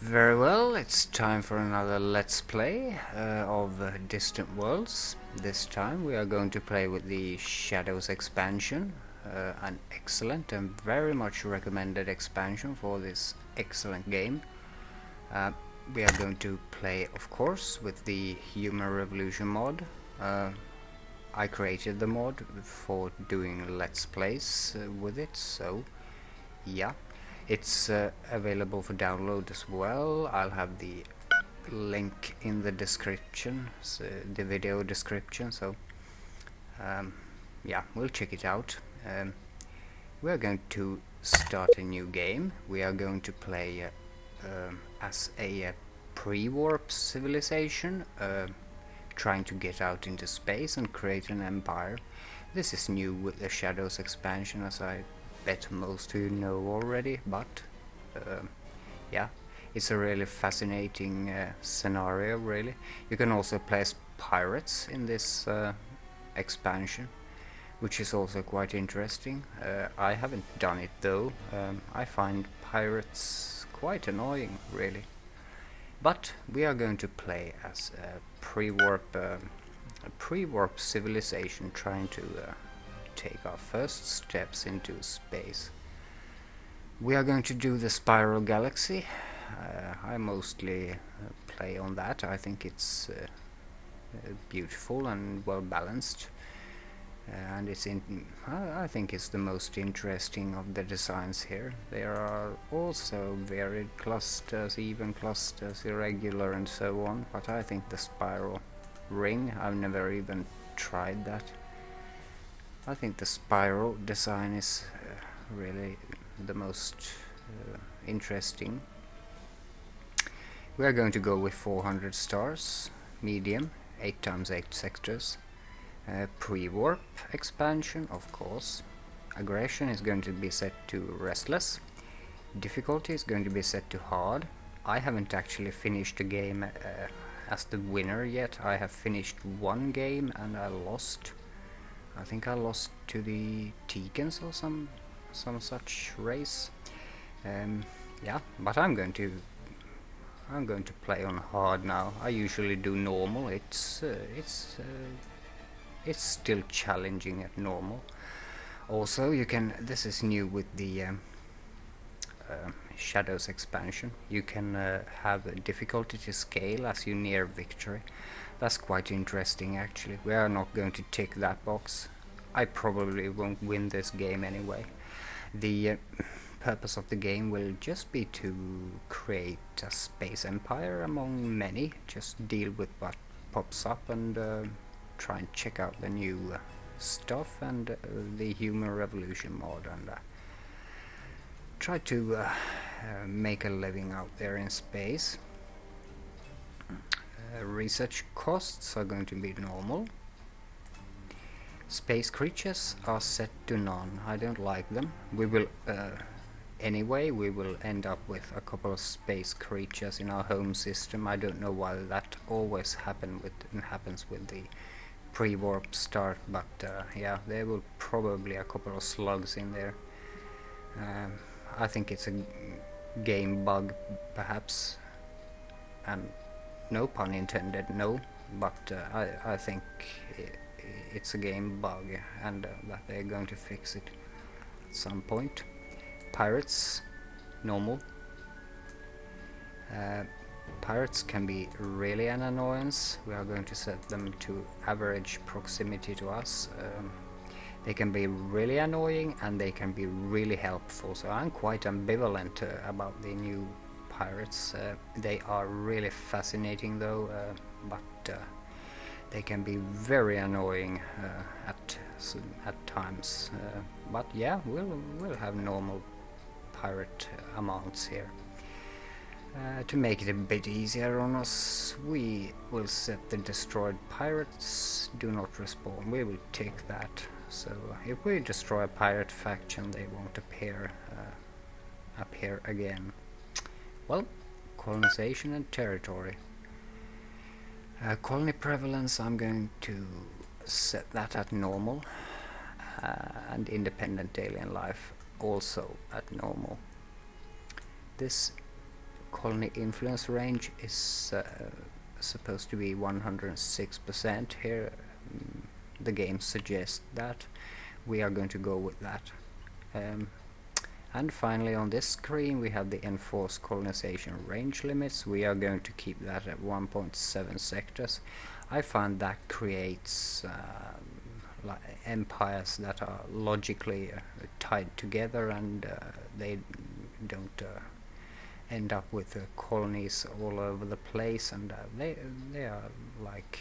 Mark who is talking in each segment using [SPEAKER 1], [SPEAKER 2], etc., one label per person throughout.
[SPEAKER 1] Very well, it's time for another Let's Play of Distant Worlds. This time we are going to play with the Shadows expansion, an excellent and very much recommended expansion for this excellent game. We are going to play, of course, with the Human Revolution mod. I created the mod for doing Let's Plays with it, so yeah. It's available for download as well. I'll have the link in the description, so the video description, so yeah, we'll check it out. We're going to start a new game. We are going to play as a pre-warp civilization, trying to get out into space and create an empire. This is new with the Shadows expansion, as I bet most of you know already, but yeah, it's a really fascinating scenario, really. You can also play as pirates in this expansion, which is also quite interesting. I haven't done it though. I find pirates quite annoying, really. But we are going to play as a pre-warp civilization trying to take our first steps into space. We are going to do the Spiral Galaxy. I mostly play on that. I think it's beautiful and well balanced, and I think it's the most interesting of the designs here. There are also varied clusters, even clusters, irregular and so on, but I think the spiral ring, I've never even tried that. I think the spiral design is really the most interesting. We are going to go with 400 stars, medium, 8x8 sectors, pre-warp expansion, of course. Aggression is going to be set to restless. Difficulty is going to be set to hard. I haven't actually finished the game as the winner yet. I have finished one game and I lost. I think I lost to the Teekens or some such race. Yeah, but I'm going to play on hard now. I usually do normal. It's still challenging at normal. Also, you can. This is new with the Shadows expansion. You can have a difficulty to scale as you near victory. That's quite interesting, actually. We are not going to tick that box. I probably won't win this game anyway. The purpose of the game will just be to create a space empire among many. Just deal with what pops up and try and check out the new stuff and the Human Revolution mod, and try to make a living out there in space. Research costs are going to be normal. Space creatures are set to none. I don't like them. We will anyway, we will end up with a couple of space creatures in our home system. I don't know why that always happens with the pre-warp start, but yeah, there will probably a couple of slugs in there. I think it's a game bug, perhaps, and no pun intended, no, but I think it's a game bug, and that they're going to fix it at some point. Pirates, normal. Pirates can be really an annoyance. We are going to set them to average proximity to us. They can be really annoying and they can be really helpful, so I'm quite ambivalent about the new pirates. They are really fascinating though, but they can be very annoying at times. But yeah, we'll have normal pirate amounts here. To make it a bit easier on us, we will set the destroyed pirates do not respawn. We will tick that. So if we destroy a pirate faction, they won't appear again. Well, colonization and territory. Colony prevalence, I'm going to set that at normal, and independent alien life also at normal. This colony influence range is supposed to be 106% here. The game suggests that. We are going to go with that. And finally on this screen we have the enforced colonization range limits. We are going to keep that at 1.7 sectors. I find that creates empires that are logically tied together, and they don't end up with colonies all over the place, and they are like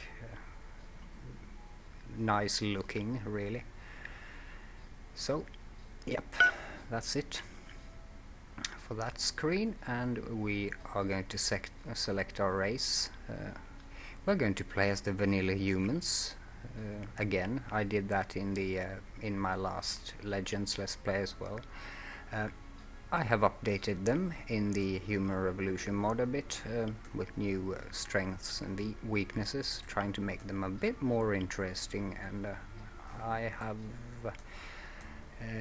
[SPEAKER 1] nice looking, really. So yep, that's it for that screen, and we are going to select our race. We're going to play as the vanilla humans. Again, I did that in my last Legends Let's Play as well. I have updated them in the Human Revolution mod a bit, with new strengths and weaknesses, trying to make them a bit more interesting, and I have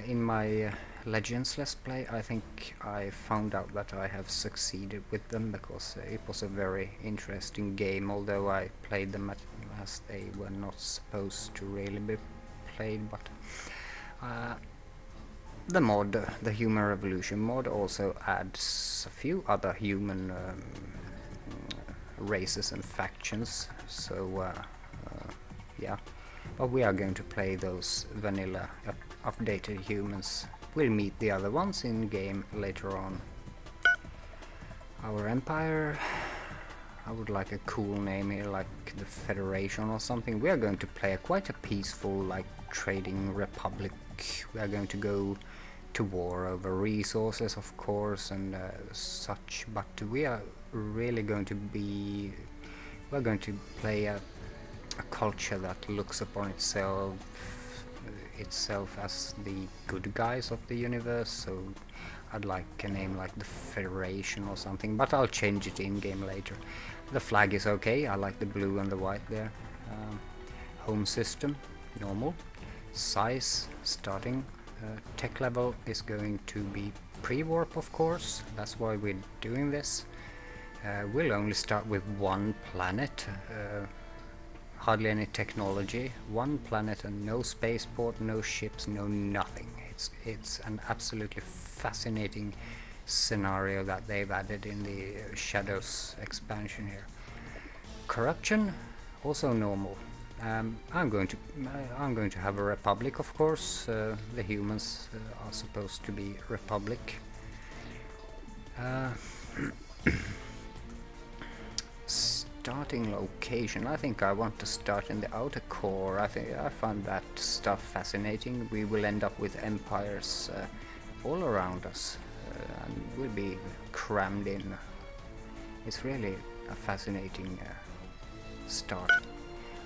[SPEAKER 1] in my Legends Let's Play, I think I found out that I have succeeded with them, because it was a very interesting game, although I played them as they were not supposed to really be played. But the mod, the Human Revolution mod, also adds a few other human races and factions, so yeah. But we are going to play those vanilla updated humans. We'll meet the other ones in game later on. Our empire, I would like a cool name here, like the Federation or something. We are going to play quite a peaceful, like, trading republic. We are going to go to war over resources, of course, and such, but we are really going to be... we're going to play a culture that looks upon itself as the good guys of the universe, so I'd like a name like the Federation or something, but I'll change it in game later. The flag is okay, I like the blue and the white there. Home system, normal. Size, starting. Tech level is going to be pre-warp, of course, that's why we're doing this. We'll only start with one planet. Hardly any technology, one planet and no spaceport, no ships, no nothing. It's an absolutely fascinating scenario that they've added in the Shadows expansion here. Corruption, also normal. I'm going to have a republic, of course. The humans are supposed to be republic. Starting location, I think I want to start in the outer core. I find that stuff fascinating. We will end up with empires all around us, and we'll be crammed in. It's really a fascinating start.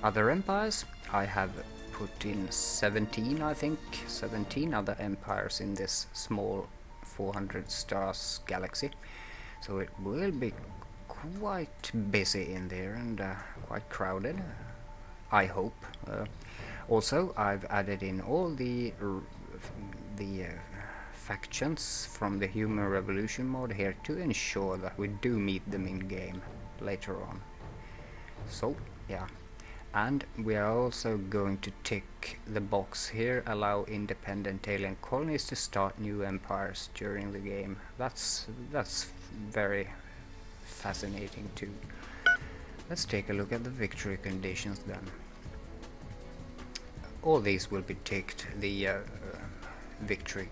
[SPEAKER 1] Other empires, I have put in 17, I think, 17 other empires in this small 400 stars galaxy, so it will be quite busy in there and quite crowded, I hope. Also, I've added in all the factions from the Human Revolution mod here to ensure that we do meet them in game later on. So yeah, and we are also going to tick the box here, allow independent alien colonies to start new empires during the game. That's very fascinating too. Let's take a look at the victory conditions then. All these will be ticked, the victory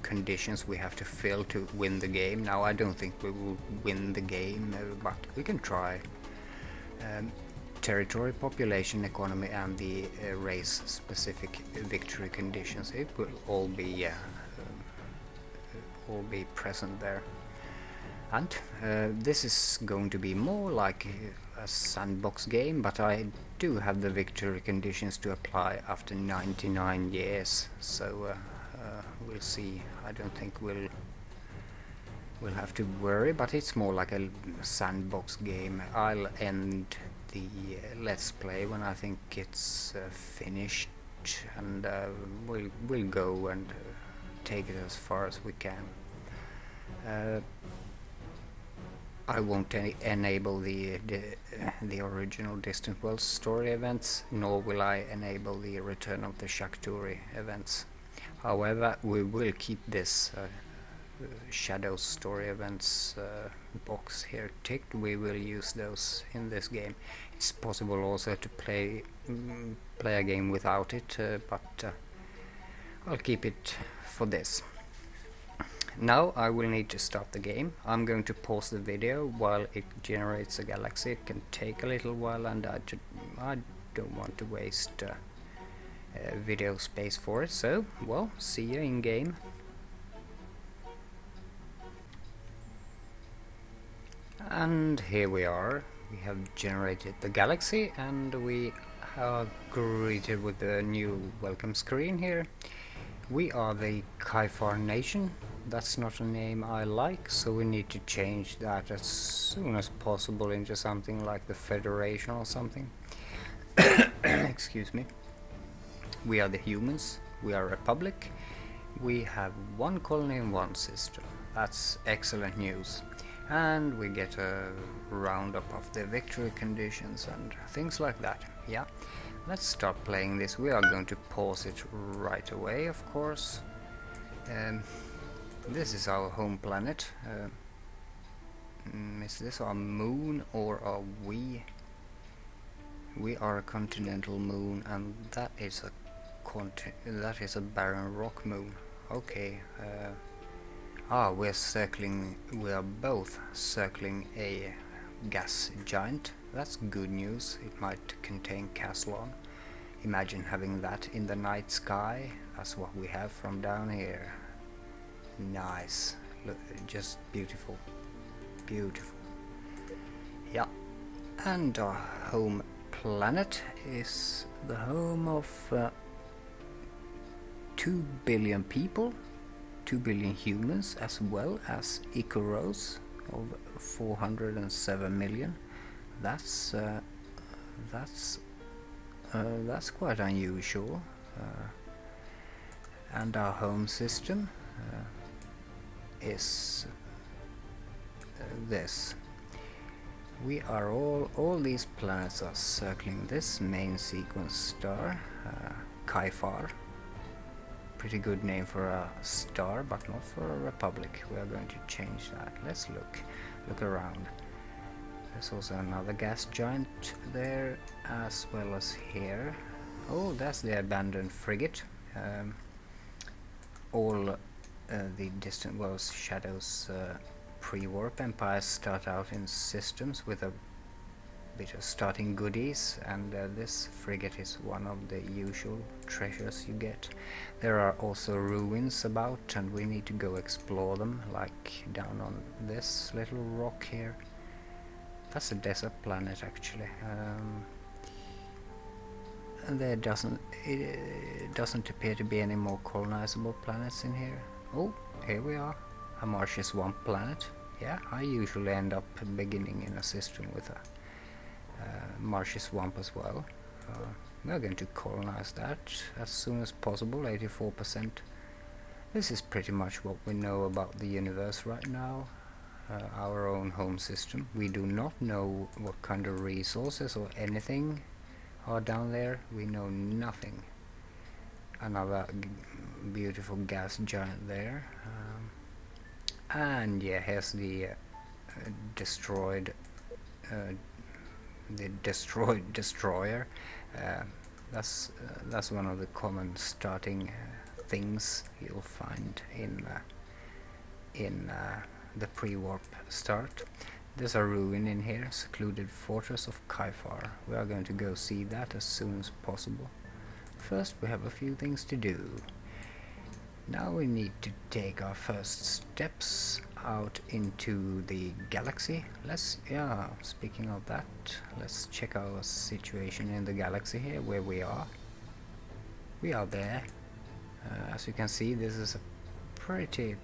[SPEAKER 1] conditions we have to fill to win the game. Now I don't think we will win the game, but we can try. Territory, population, economy, and the race specific victory conditions, it will all be present there. And this is going to be more like a sandbox game, but I do have the victory conditions to apply after 99 years, so we'll see. I don't think we'll have to worry, but it's more like a sandbox game. I'll end the Let's Play when I think it's finished, and we'll go and take it as far as we can. I won't enable the original Distant Worlds story events, nor will I enable the Return of the Shakturi events. However, we will keep this Shadow story events box here ticked. We will use those in this game. It's possible also to play a game without it, but I'll keep it for this. Now I will need to start the game. I'm going to pause the video while it generates a galaxy. It can take a little while, and I don't want to waste video space for it. So, well, see you in game. And here we are. We have generated the galaxy, and we are greeted with the new welcome screen here. We are the Kaifar Nation. That's not a name I like, so we need to change that as soon as possible into something like the Federation or something. Excuse me. We are the humans. We are a republic. We have one colony and one system. That's excellent news. And we get a roundup of the victory conditions and things like that. Yeah, let's start playing this. We are going to pause it right away, of course. This is our home planet. Is this our moon, or are we? We are a continental moon, and that is a barren rock moon. Okay. We are both circling a gas giant. That's good news. It might contain Caslon. Imagine having that in the night sky. That's what we have from down here. Nice. Look, just beautiful. Beautiful. Yeah. And our home planet is the home of 2 billion people. 2 billion humans, as well as Icaros of 407 million. That's quite unusual. And our home system is this. We are all these planets are circling this main sequence star, Kaifar. Pretty good name for a star, but not for a republic. We are going to change that. Let's look around. There's also another gas giant there, as well as here. Oh, that's the abandoned frigate. All the Distant Worlds Shadows pre-warp empires start out in systems with a bit of starting goodies, and this frigate is one of the usual treasures you get. There are also ruins about, and we need to go explore them, like down on this little rock here. That's a desert planet, actually. And it doesn't appear to be any more colonizable planets in here. Oh, here we are, a marshy swamp planet. Yeah, I usually end up beginning in a system with a marshy swamp as well. We're going to colonize that as soon as possible. 84%. This is pretty much what we know about the universe right now. Our own home system. We do not know what kind of resources or anything are down there. We know nothing. Another beautiful gas giant there. And yeah, here's the destroyed destroyer. That's one of the common starting things you'll find in the pre-warp start. There's a ruin in here, secluded fortress of Kaifar. We are going to go see that as soon as possible. First, we have a few things to do. Now we need to take our first steps out into the galaxy. Speaking of that, let's check our situation in the galaxy here, where we are. We are there. As you can see, this is a pretty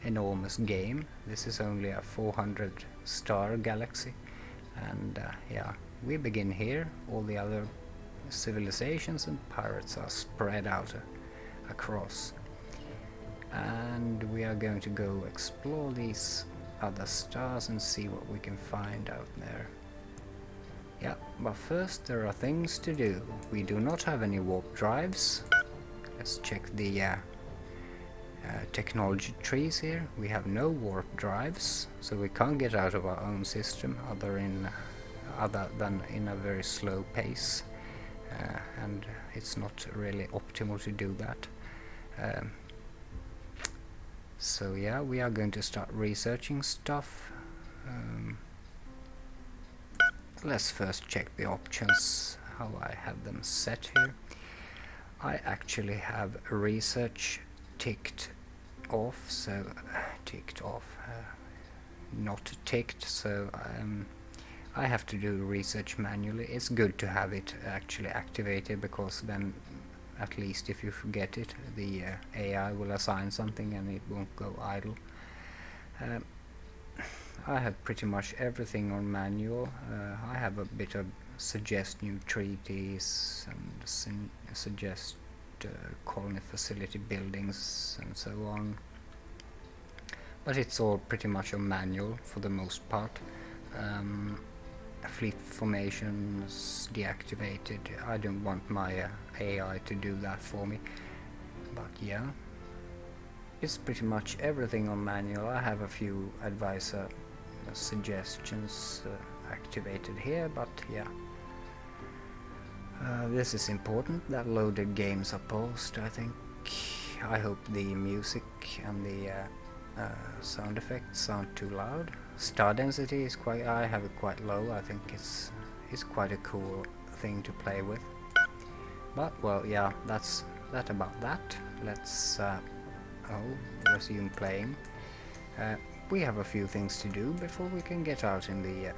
[SPEAKER 1] enormous game. This is only a 400 star galaxy, and yeah, we begin here. All the other civilizations and pirates are spread out across, and we are going to go explore these other stars and see what we can find out there. Yeah, but first there are things to do. We do not have any warp drives. Let's check the technology trees here. We have no warp drives, so we can't get out of our own system other than in a very slow pace, and it's not really optimal to do that. So yeah, we are going to start researching stuff. Let's first check the options, how I have them set here. I actually have research ticked off, so not ticked, so I have to do research manually. It's good to have it actually activated, because then at least if you forget it, the AI will assign something and it won't go idle. I have pretty much everything on manual. I have a bit of suggest new treaties and suggest colony facility buildings and so on, but it's all pretty much on manual for the most part. Fleet formations deactivated. I don't want my AI to do that for me, but yeah, it's pretty much everything on manual. I have a few advisor suggestions activated here, but yeah. This is important, that loaded games are paused, I think. I hope the music and the sound effects aren't too loud. Star density is quite, I have it quite low. I think it's quite a cool thing to play with. But well, yeah, that's that about that. Let's resume playing. We have a few things to do before we can get out in the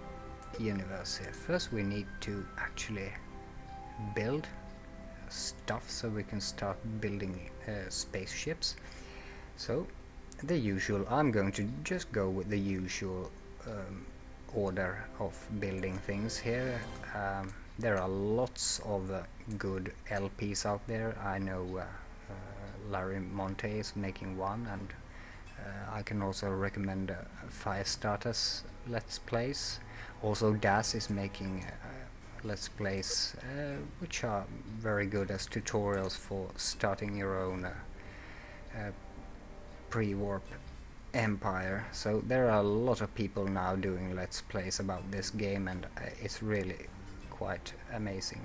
[SPEAKER 1] universe here. First we need to actually build stuff so we can start building spaceships. So the usual, I'm going to just go with the usual order of building things here. There are lots of good LPs out there. I know Larry Monte is making one, and I can also recommend Firestarter's Let's Plays. Also DAS is making Let's Plays which are very good as tutorials for starting your own pre-warp empire. So there are a lot of people now doing Let's Plays about this game, and it's really quite amazing.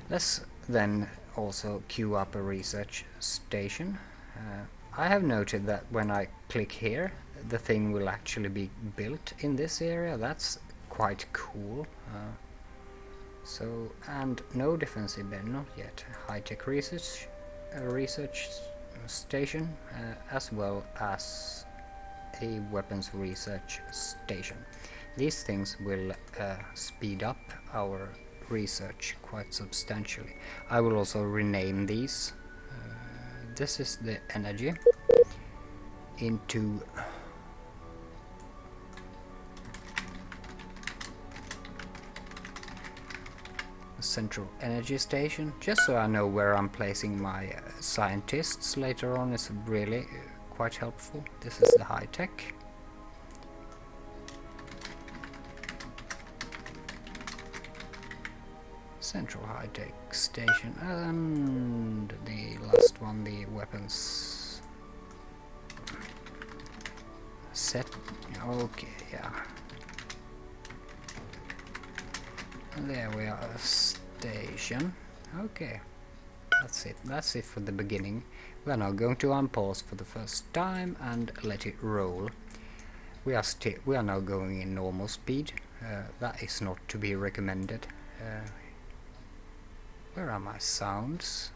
[SPEAKER 1] Let's then also queue up a research station. I have noted that when I click here, the thing will actually be built in this area. That's quite cool. So, and no defensive bed, not yet. High-tech research station, as well as a weapons research station. These things will speed up our research quite substantially. I will also rename these. This is the energy into central energy station, just so I know where I'm placing my scientists later on. Is really quite helpful. This is the high tech. Central high tech station, and the last one, the weapons set. Okay, yeah. There we are, station. Okay, that's it for the beginning. We are now going to unpause for the first time and let it roll. We are now going in normal speed. That is not to be recommended. Where are my sounds?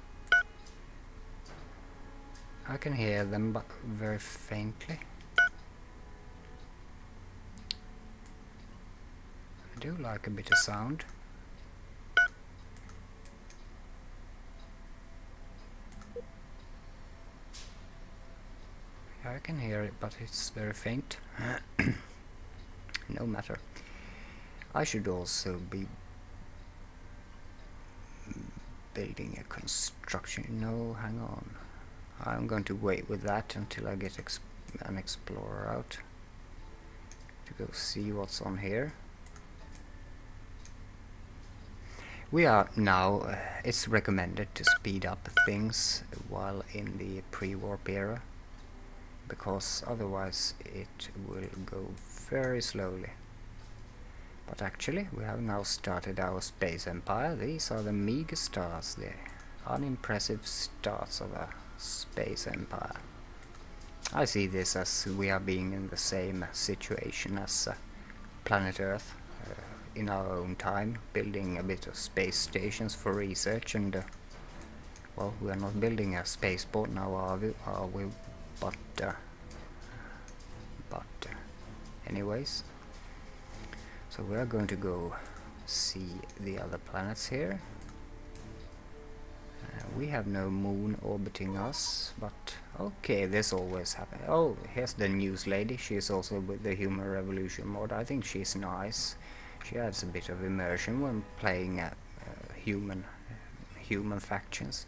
[SPEAKER 1] I can hear them, but very faintly. I do like a bit of sound. Yeah, I can hear it, but it's very faint. No matter. I should also be building a construction. No, hang on. I'm going to wait with that until I get an explorer out. to go see what's on here. We are now, it's recommended to speed up things while in the pre-warp era, because otherwise it will go very slowly. But actually we have now started our space empire. These are the meager stars, the unimpressive stars of a space empire. I see this as we are being in the same situation as planet Earth, in our own time, building a bit of space stations for research, and well, we are not building a spaceport now, are we? But anyways, so we are going to go see the other planets here. We have no moon orbiting us, but okay, this always happens. Oh, here's the news lady. She's also with the Human Revolution mod. I think she's nice. She adds a bit of immersion when playing human factions.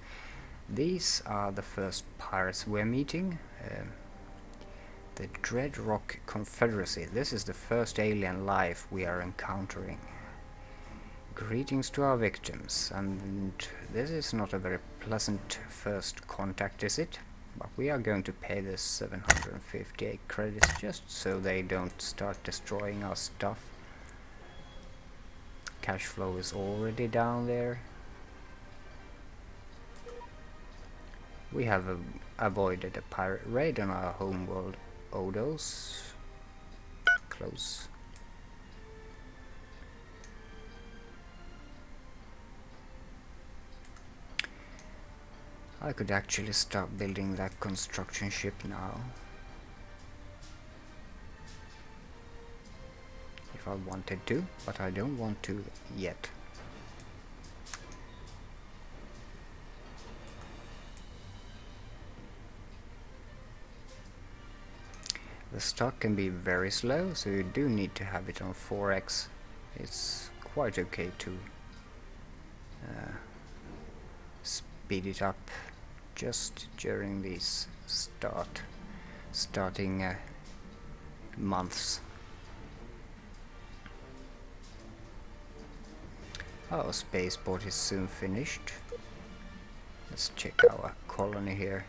[SPEAKER 1] These are the first pirates we're meeting. The Dread Rock Confederacy. This is the first alien life we are encountering. Greetings to our victims, and this is not a very pleasant first contact, is it? But we are going to pay this 758 credits just so they don't start destroying our stuff. Cash flow is already down there. We have avoided a pirate raid on our homeworld Odos. Close. I could actually start building that construction ship now, if I wanted to, but I don't want to yet. The stock can be very slow, so you do need to have it on 4x. It's quite okay to speed it up just during these starting months. Our spaceport is soon finished. Let's check our colony here.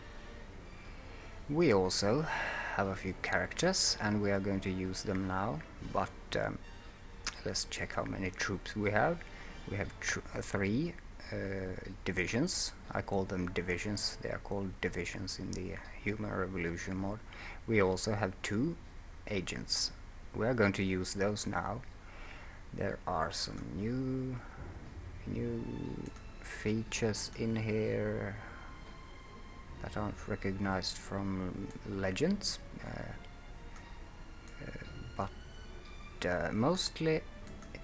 [SPEAKER 1] We also have a few characters, and we are going to use them now, but let's check how many troops we have. We have 3 divisions. I call them divisions. They are called divisions in the Human Revolution mod. We also have 2 agents. We are going to use those now. There are some new features in here that aren't recognized from Legends, but mostly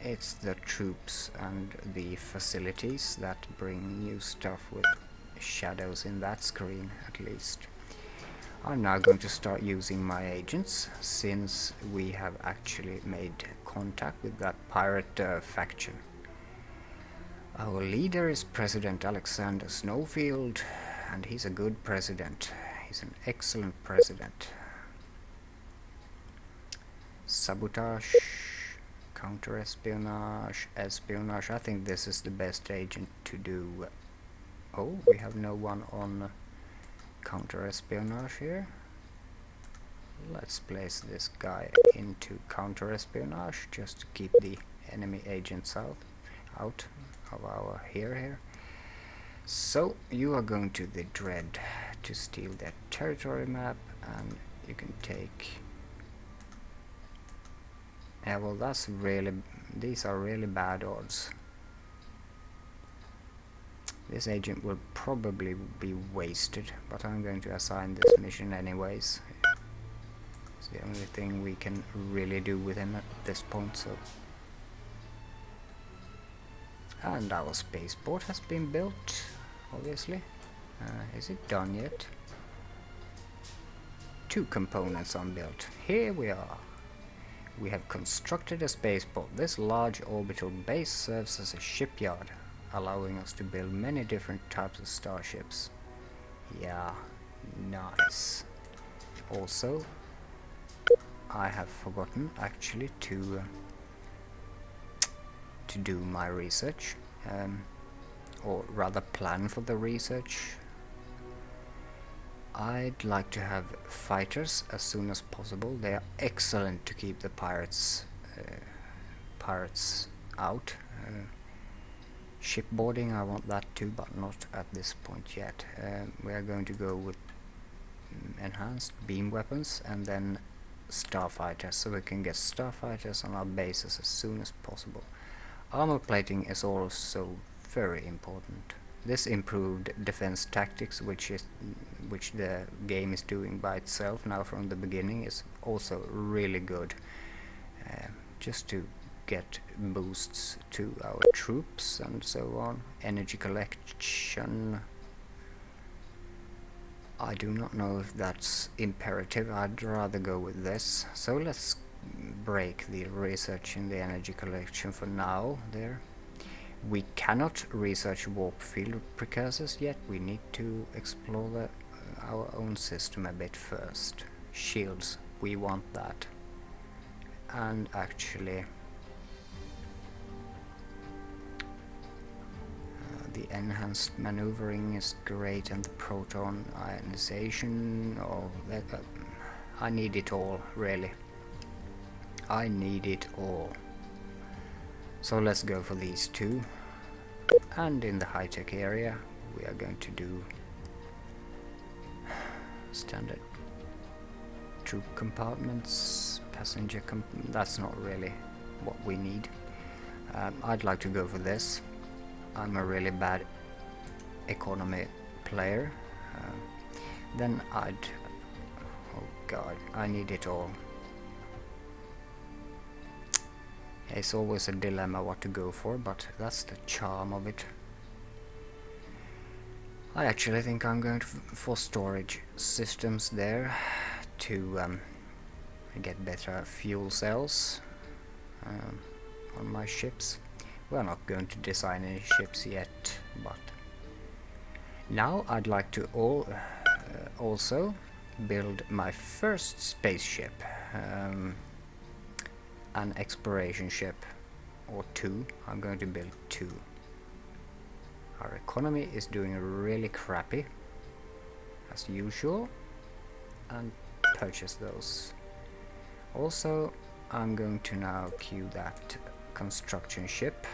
[SPEAKER 1] it's the troops and the facilities that bring new stuff with shadows in that screen, at least. I'm now going to start using my agents, since we have actually made contact with that pirate faction. Our leader is President Alexander Snowfield, and he's a good president. He's an excellent president. Sabotage, counter-espionage, espionage. I think this is the best agent to do. Oh, we have no one on counter-espionage here. Let's place this guy into counter-espionage just to keep the enemy agents out of our here. So you are going to the Dread to steal their territory map, and you can take... Yeah, well, that's really... these are really bad odds. This agent will probably be wasted, but I'm going to assign this mission anyways. It's the only thing we can really do with him at this point, so... And our spaceport has been built, obviously. Is it done yet? 2 components unbuilt. Here we are. We have constructed a spaceport. This large orbital base serves as a shipyard, allowing us to build many different types of starships. Yeah, nice. Also, I have forgotten actually to do my research, or rather plan for the research. I'd like to have fighters as soon as possible. They are excellent to keep the pirates out. Shipboarding, I want that too, but not at this point yet. We are going to go with enhanced beam weapons and then starfighters, so we can get starfighters on our bases as soon as possible. Armor plating is also very important. This improved defense tactics, which the game is doing by itself now from the beginning, is also really good. Just to get boosts to our troops and so on. Energy collection, I do not know if that's imperative. I'd rather go with this. So let's break the research in the energy collection for now there. We cannot research warp field precursors yet. We need to explore our own system a bit first. Shields, we want that. And actually the enhanced maneuvering is great, and the proton ionization, oh, I need it all, really. I need it all. So let's go for these two. And in the high-tech area we are going to do standard troop compartments, passenger that's not really what we need. I'd like to go for this. I'm a really bad economy player. Then oh god, I need it all. It's always a dilemma what to go for, but that's the charm of it. I actually think I'm going for storage systems there to get better fuel cells on my ships. We're not going to design any ships yet, but now I'd like to also build my first spaceship, an exploration ship, or two. I'm going to build two. Our economy is doing really crappy as usual, and purchase those. Also, I'm going to now queue that construction ship.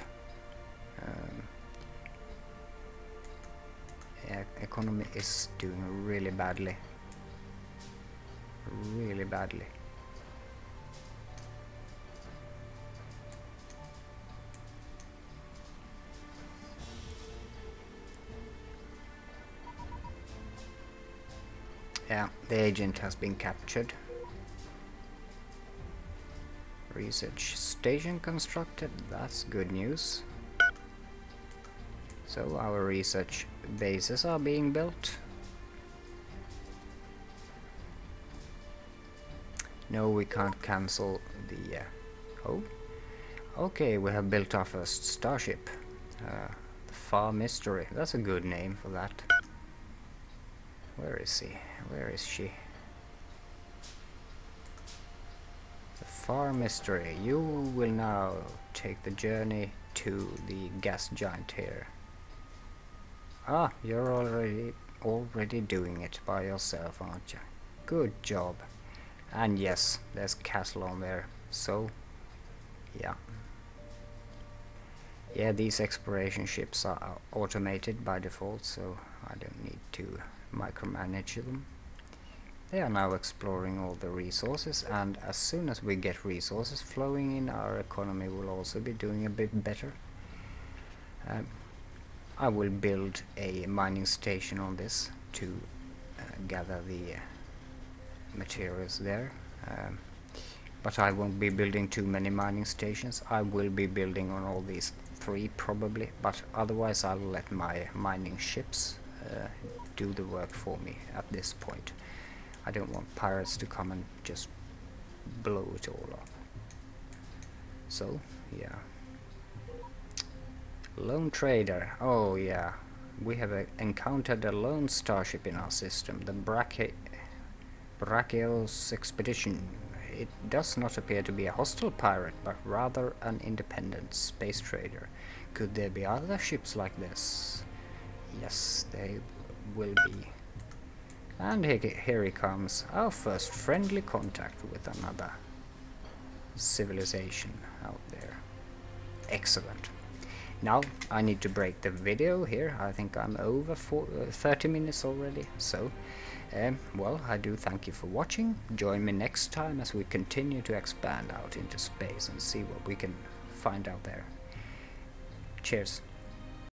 [SPEAKER 1] Economy is doing really badly. Really badly. Yeah, the agent has been captured. Research station constructed, that's good news. So our research bases are being built. No, we can't cancel the... oh, okay, we have built our first starship. The Far Mystery, that's a good name for that. Where is he? Where is she? The Far Mystery. You will now take the journey to the gas giant here. Ah, you're already doing it by yourself, aren't you? Good job. And yes, there's castle on there. So, yeah. Yeah, these exploration ships are automated by default, so I don't need to micromanage them. They are now exploring all the resources, and as soon as we get resources flowing in, our economy will also be doing a bit better. I will build a mining station on this to gather the materials there, but I won't be building too many mining stations. I will be building on all these three probably, but otherwise I'll let my mining ships do the work for me at this point. I don't want pirates to come and just blow it all up. So, yeah. Lone trader. Oh yeah, we have encountered a lone starship in our system, the Brachios expedition. it does not appear to be a hostile pirate, but rather an independent space trader. Could there be other ships like this? Yes, they will be. And here he comes, our first friendly contact with another civilization out there. Excellent. Now I need to break the video here. I think I'm over 30 minutes already. So, well, I do thank you for watching. Join me next time as we continue to expand out into space and see what we can find out there. Cheers.